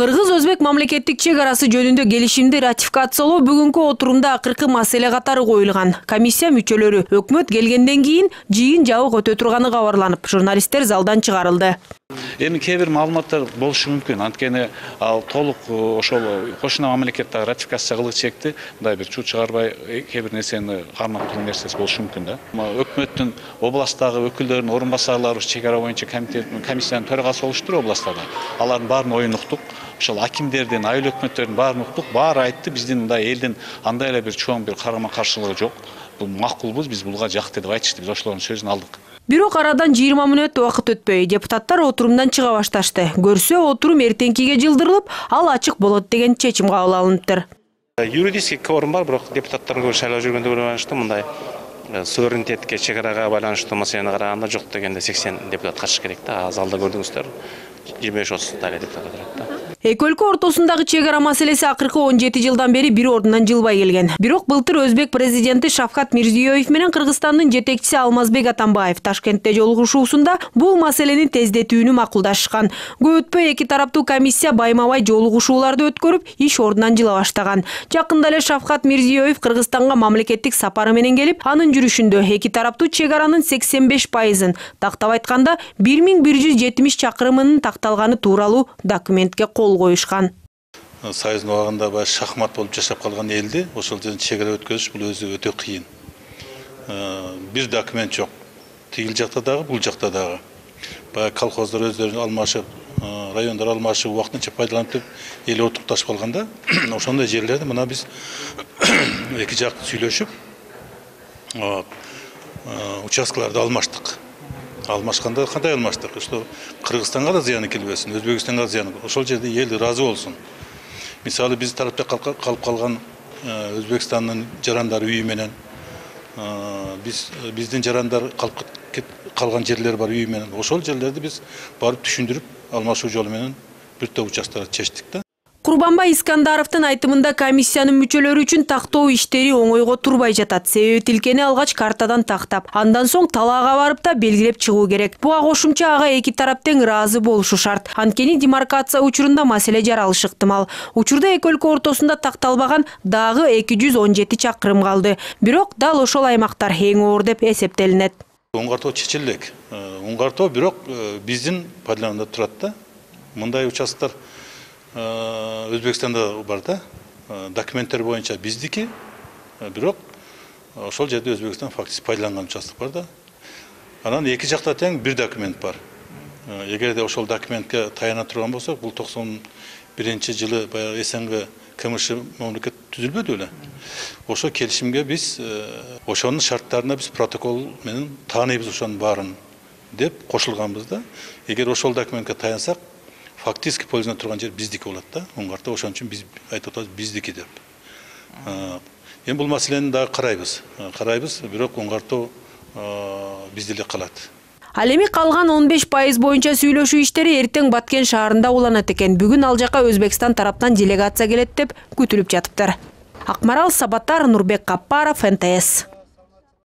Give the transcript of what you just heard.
Кыргыз-Өзбек мамлекеттик чек арасы жөнүндө келишимди ратификациялоо бүгүнкү отурумда акыркы маселе катары коюлган. Комиссия мүчөлөрү өкмөт келгенден кийин жыйын жабык өтө турганы кабарланып, журналисттер залдан чыгарылды. Эми кээ бир маалыматтар болушу мүмкүн. Анткени ал толук ошол кошуна мамлекетте ратификация кылуу чекти мындай бир чуу чыгарбай кээ бир нерсени кармап турган нерсеси болушу мүмкүн да. Өкмөттүн областтагы өкүлдөрүнүн орун басарлары чек ара боюнча комиссиянын төрагасы болуштур областтарда. Алардын баарын оюн уктук. Ошол акимдердин, айыл өкмөттөрдүн баарын уктук. Баары айтты, биздин мындай элдин андай эле бир чоң бир карама-каршылыгы жок. Бул макулбуз, биз булга жакты деп айтышты. Биз ошолордун сөзүн алдык. Бирок арадан 20 мүнөт убакыт өтпөй, депутаттар отурумдан чыга башташты. Көрсө, отурум эртеңкиге жылдырылып, ал ачык болот деген чечим кабыл алыныптыр. Юридический кворум бар, бирок депутаттардын көбү шайлоо жүргөндө байланыштуу мындай суверенитетке, чек арага байланыштуу маселени караганда жок дегенде 80 депутат катыш керек да. Залда көрдүңүздөр 25-30 эле депутат отурат да. Эки өлкө ортосундагы чек ара маселеси акыркы 17 жылдан бери бир ордунан жылбай келген. Бирок былтыр Өзбек президенти Шавкат Мирзиёев менен Кыргызстандын жетекчиси Алмазбек Атамбаев Ташкентте жолугушуусунда бул маселени тездетүүнү макулдашкан. Көп өтпөй эки тараптуу комиссия байма-бай жолугушууларды өткөрүп, иш ордунан жыла баштаган. Жакында эле Шавкат Мирзиёев Кыргызстанга мамлекеттик сапары менен келип, анын жүрүшүндө эки тараптуу чек аранын 85%-ын, тактап айтканда 1170 чакырымынын такталганы тууралуу документке кол коюшкан. Союздун убагында баягы шахмат болуп жашап калган элди ошол жерден чек ара өткөзүш бул өзү өтө кыйын. Бир документ жок. Тигил жакта дагы, бул жакта дагы. Баягы колхоздар өздөрүн алмашып, райондор алмашып, убактынча пайдаланып деп эл отукташып калганда, ошондой жерлерде мына биз эки жак сүйлөшүп, участкаларды алмаштык. Алмашканда кандай алмаштык? Что Кыргызстанга да зыяны келбесин, Өзбекстанга да зыяны. Ошол жерде эл ыраазы болсун. Мисалы биз тарапта калып калган Өзбекстандын жарандар үйү менен биздин жарандар калып калган жерлер бар үйү менен. Ошол жерлерди биз барып түшүндүрүп, алмашуу жолу менен бир топ участкаларды чечтик да. Курбанбай Искандаровдун айтымында комиссиянын мүчөлөрү үчүн тактоо иштери оңойго турбай жатат. Себеби тилкени алгач картадан тактап, андан соң талаага барып да белгилеп чыгуу керек. Буга кошумча ага эки тарап тең ыраазы болушу шарт. Анткени демаркация учурунда маселе жаралышы ыктымал. Учурда эки өлкө ортосунда такталбаган дагы 217 чакырым калды. Бирок дал ошол аймактар эң оор деп эсептелинет. Оңгартуу чечилет. Оңгартуу бирок биздин пайдаланууда турат да. Мындай участтар Өзбекстанда бар да, документтер боюнча биздики, бирок ошол жерде Өзбекстан фактически пайдаланган участок бар да. Анан эки жакта тең бир документ бар. Эгерде ошол документке таяна турган болсок, бул 91-жылы баягы СНГ КМШ мамлекет түзүлбөдү беле. Ошо келишимге биз ошонун шарттарына биз протокол менен тааныйбыз ошонун баарын деп кошулганбыз да. Эгер ошол документке таянсак, фактически пользуна турган жер биздики болот да. Оңгартуу ошон үчүн биз айтып атабыз биздики деп. Эми бул маселени дагы карайбыз, бирок оңгартуу бизде эле калат. Ал эми калган 15% боюнча сүйлөшүү иштери эртең Баткен шаарында уланат экен. Бүгүн ал жака Өзбекстан тараптан делегация келет деп күтүлүп жатыптыр. Акмарал Сабаттар, Нурбек Каппаров, НТС.